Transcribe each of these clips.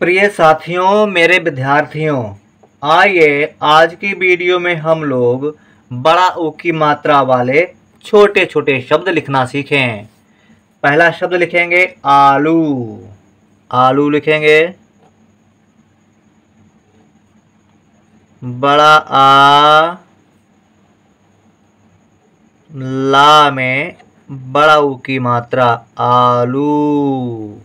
प्रिय साथियों, मेरे विद्यार्थियों, आइए आज की वीडियो में हम लोग बड़ा ऊ की मात्रा वाले छोटे छोटे शब्द लिखना सीखें। पहला शब्द लिखेंगे आलू। आलू लिखेंगे। बड़ा आ ला में बड़ा ऊ की मात्रा आलू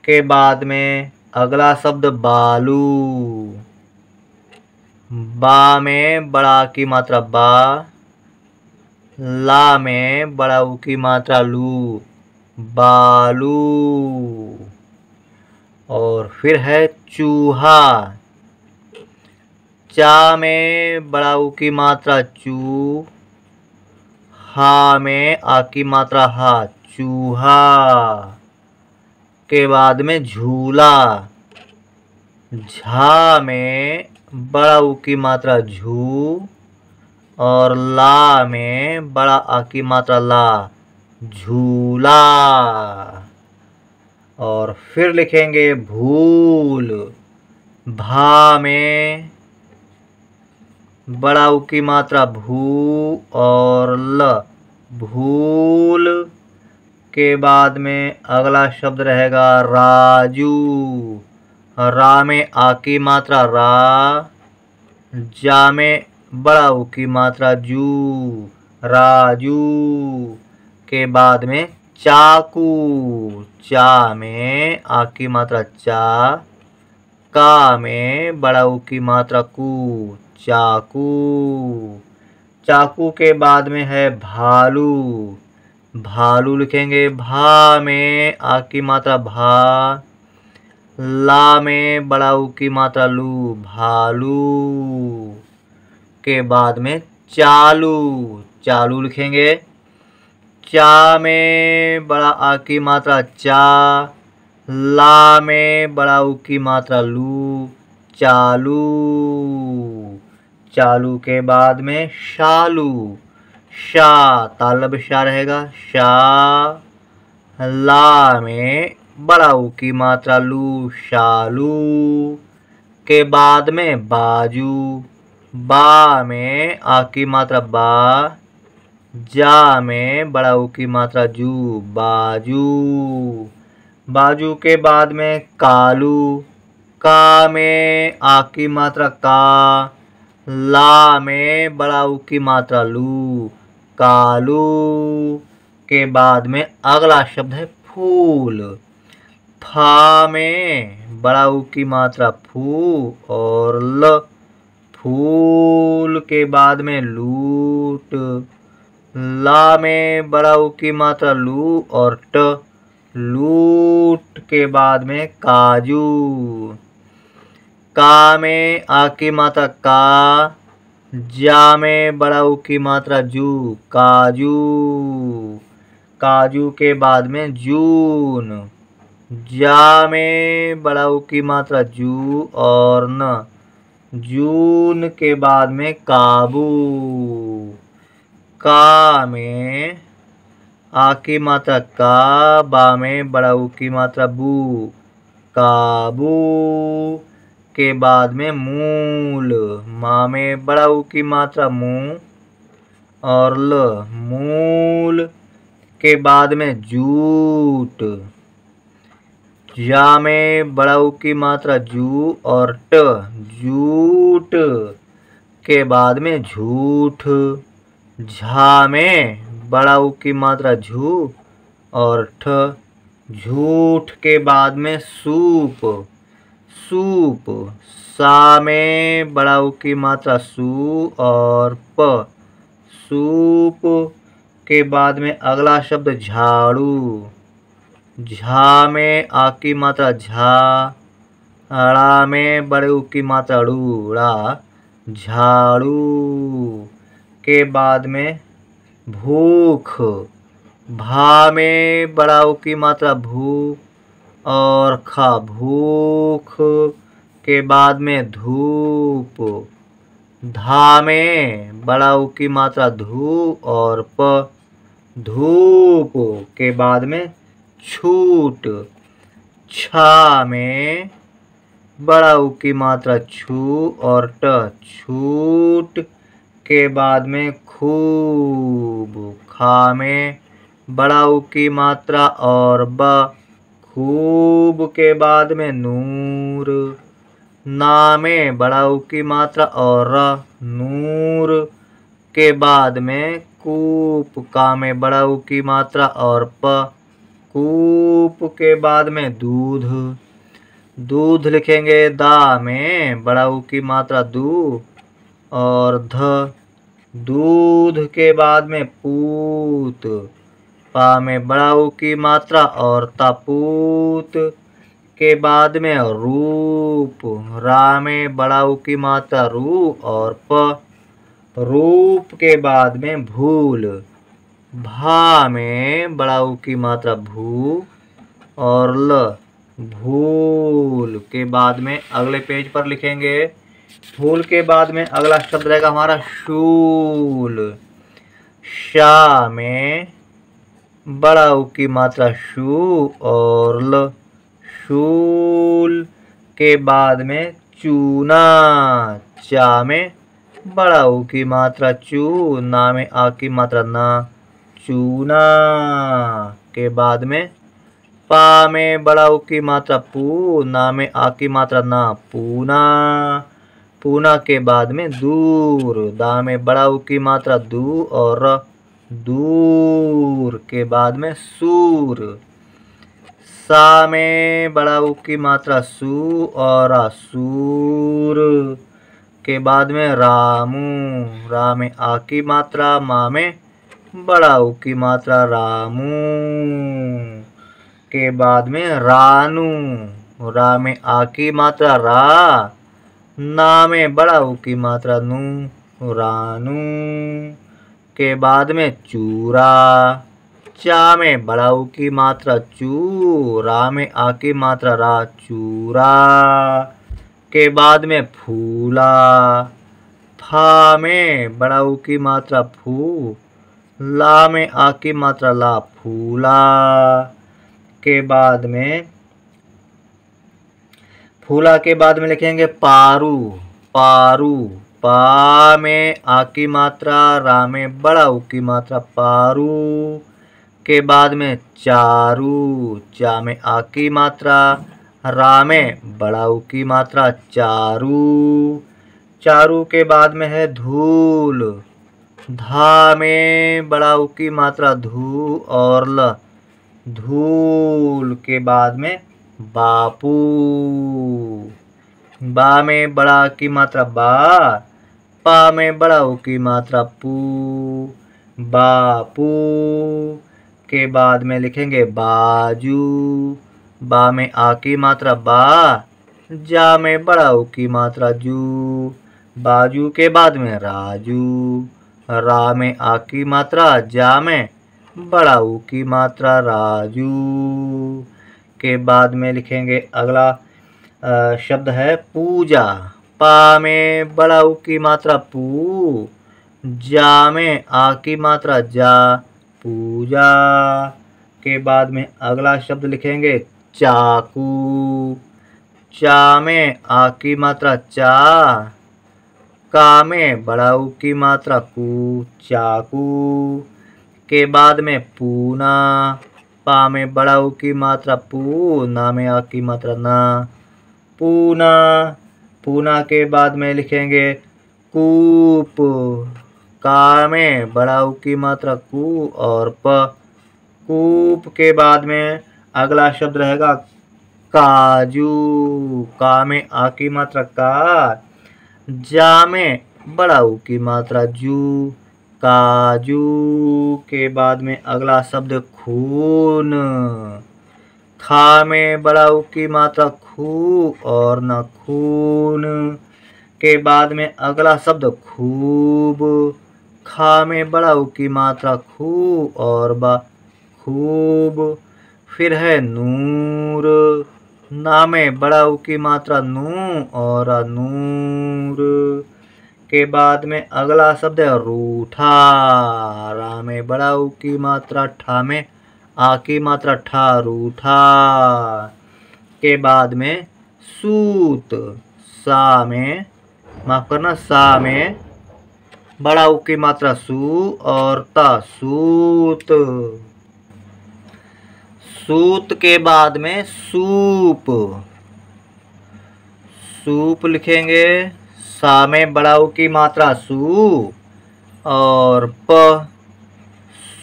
के बाद में अगला शब्द बालू। बा में बड़ा की मात्रा बा, ला में बड़ा ऊ की मात्रा लू, बालू। और फिर है चूहा। चा में बड़ा ऊ की मात्रा चू, हा में आ की मात्रा हा, चूहा के बाद में झूला। झा में बड़ा ऊ की मात्रा झू और ला में बड़ा आ की मात्रा ला, झूला। और फिर लिखेंगे भूल। भा में बड़ा ऊ की मात्रा भू और ल, भूल के बाद में अगला शब्द रहेगा राजू। रा में आ की मात्रा रा, जा में बड़ा ऊ की मात्रा जू, राजू के बाद में चाकू। चा में आ की मात्रा चा, का में बड़ा ऊ की मात्रा कू, चाकू। चाकू के बाद में है भालू। भालू लिखेंगे। भा में आ की मात्रा भा, ला में बड़ा ऊ की मात्रा लू, भालू के बाद में चालू। चालू लिखेंगे। चा में बड़ा आ की मात्रा चा, ला में बड़ा ऊ की मात्रा लू, चालू। चालू के बाद में शालू। शा तालब शा रहेगा, शा, ला में बड़ा ऊ की मात्रा लू, शालू के बाद में बाजू। बा में आ की मात्रा बा, जा में बड़ा ऊ की मात्रा जू, बाजू। बाजू के बाद में कालू। का में आ की मात्रा का, ला में बड़ा ऊ की मात्रा लू, कालू के बाद में अगला शब्द है फूल। फा में बड़ा ऊ की मात्रा फू और ल, फूल के बाद में लूट। ला में बड़ा ऊ की मात्रा लू और ट, लूट के बाद में काजू। का में आ की मात्रा का, जा में बड़ा ऊ की मात्रा जू, काजू। काजू के बाद में जून। जा में बड़ा ऊ की मात्रा जू और न, जून के बाद में काबू। का में आ की मात्रा का, बा में बड़ा ऊ की मात्रा बू, काबू के बाद में मूल। मा में बड़ा ऊ की मात्रा मू और ल, मूल के बाद में जूट। जा में बड़ा ऊ की मात्रा जू और ट, जूट के बाद में झूठ। झा में बड़ा ऊ की मात्रा झू और ठ, झूठ के बाद में सूप। सूप। सा में बड़ा ऊ की मात्रा सू और प, सूप के बाद में अगला शब्द झाड़ू। झा में आ की मात्रा झा, ड़ा में बड़े ऊ की मात्रा ड़ू, ड़ा, झाड़ू के बाद में भूख। भा में बड़ा ऊ की मात्रा भू और खा, भूख के बाद में धूप। धा में बड़ा ऊ की मात्रा धू और प, धूप के बाद में छूट। छा में बड़ा ऊ की मात्रा छू और ट, छूट के बाद में खूब। खा में बड़ा ऊ की मात्रा और ब, खूब के बाद में नूर। ना में बड़ा ऊ की मात्रा और र, नूर के बाद में कूप। का में बड़ा ऊ की मात्रा और प, कूप के बाद में दूध। दूध लिखेंगे दा में बड़ा ऊ की मात्रा दू और ध, दूध के बाद में पूत। पा में बड़ा ऊ की मात्रा और तापूत के बाद में रूप। रा में बड़ा ऊ की मात्रा रू और प, रूप के बाद में भूल। भा में बड़ा ऊ की मात्रा भू और ल, भूल के बाद में अगले पेज पर लिखेंगे। भूल के बाद में अगला शब्द रहेगा हमारा शूल। शा में बड़ा ऊ की मात्रा शू और ल, शूल के बाद में चूना। चा में बड़ा ऊ की मात्रा चू, ना में आ की मात्रा ना, चूना के बाद में पा में बड़ा ऊ की मात्रा पू, ना में आ की मात्रा ना, पूना। पूना के बाद में दूर। दा में बड़ा ऊ की मात्रा दू और र, दूर के बाद में सूर। सा में बड़ा ऊ की मात्रा सू और रा, सूर के बाद में रामू। रा में आ की मात्रा, मा में बड़ा ऊ की मात्रा रामू के बाद में रानू। रा में आ की मात्रा रा, ना में बड़ा ऊ की मात्रा नू, रानू के बाद में चूरा। चा में बड़ा ऊ की मात्रा चू, रा में आ की मात्रा रा, चूरा के बाद में फूला। फा में बड़ा ऊ की मात्रा फू, ला में आ की मात्रा ला, फूला के बाद में फूला के बाद में लिखेंगे पारू। पारू। पा में आ की मात्रा, रा में बड़ा ऊ की मात्रा पारू के बाद में चारू। चा में आ की मात्रा, रा में बड़ा ऊ की मात्रा चारू। चारू के बाद में है धूल। धा में बड़ा ऊ की मात्रा धू और ल, धूल के बाद में बापू। बा में बड़ा की मात्रा बा, पा में बड़ा ऊ की मात्रा पू, बापू के बाद में लिखेंगे बाजू। बा में आ की मात्रा बा, जा में बड़ा ऊ की मात्रा जू, बाजू के बाद में राजू। रा में आ की मात्रा, जा में बड़ा ऊ की मात्रा राजू के बाद में लिखेंगे अगला शब्द है पूजा। पा में बड़ा ऊ की मात्रा पू, जा में आ की मात्रा जा, पूजा के बाद में अगला शब्द लिखेंगे चाकू। चा में आ की मात्रा चा, का में बड़ा ऊ की मात्रा कू, चाकू के बाद में पूना। पा में बड़ा ऊ की मात्रा पू, ना में आ की मात्रा ना, पूना। पूना के बाद में लिखेंगे कूप। का में बड़ा ऊ की मात्रा कू और प, कूप के बाद में अगला शब्द रहेगा काजू। का में आ की मात्रा का, जा में बड़ा ऊ की मात्रा जू, काजू के बाद में अगला शब्द खून। खा में बड़ा ऊ की मात्रा खू और न, खून के बाद में अगला शब्द खूब। खा में बड़ा ऊ की मात्रा खू और बा, खूब। फिर है नूर। ना में बड़ा ऊ की मात्रा नू और नूर के बाद में अगला शब्द है रूठा। रा में बड़ा ऊ की मात्रा, ठा में आ की मात्रा ठा, रूठा के बाद में सूत। सा में, माफ करना, सा में बड़ा ऊ की मात्रा सू और ता, सूत। सूत के बाद में सूप। सूप लिखेंगे, सा में बड़ा ऊ की मात्रा सू और प,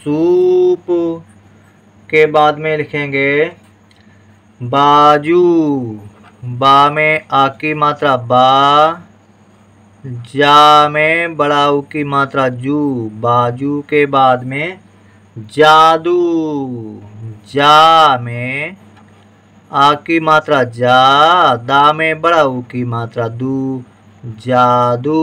सूप के बाद में लिखेंगे बाजू। बा में आ की मात्रा बा, जा में बड़ा ऊ की मात्रा जू, बाजू के बाद में जादू। जा में आ की मात्रा जा, दा में बड़ा ऊ की मात्रा दू, जादू।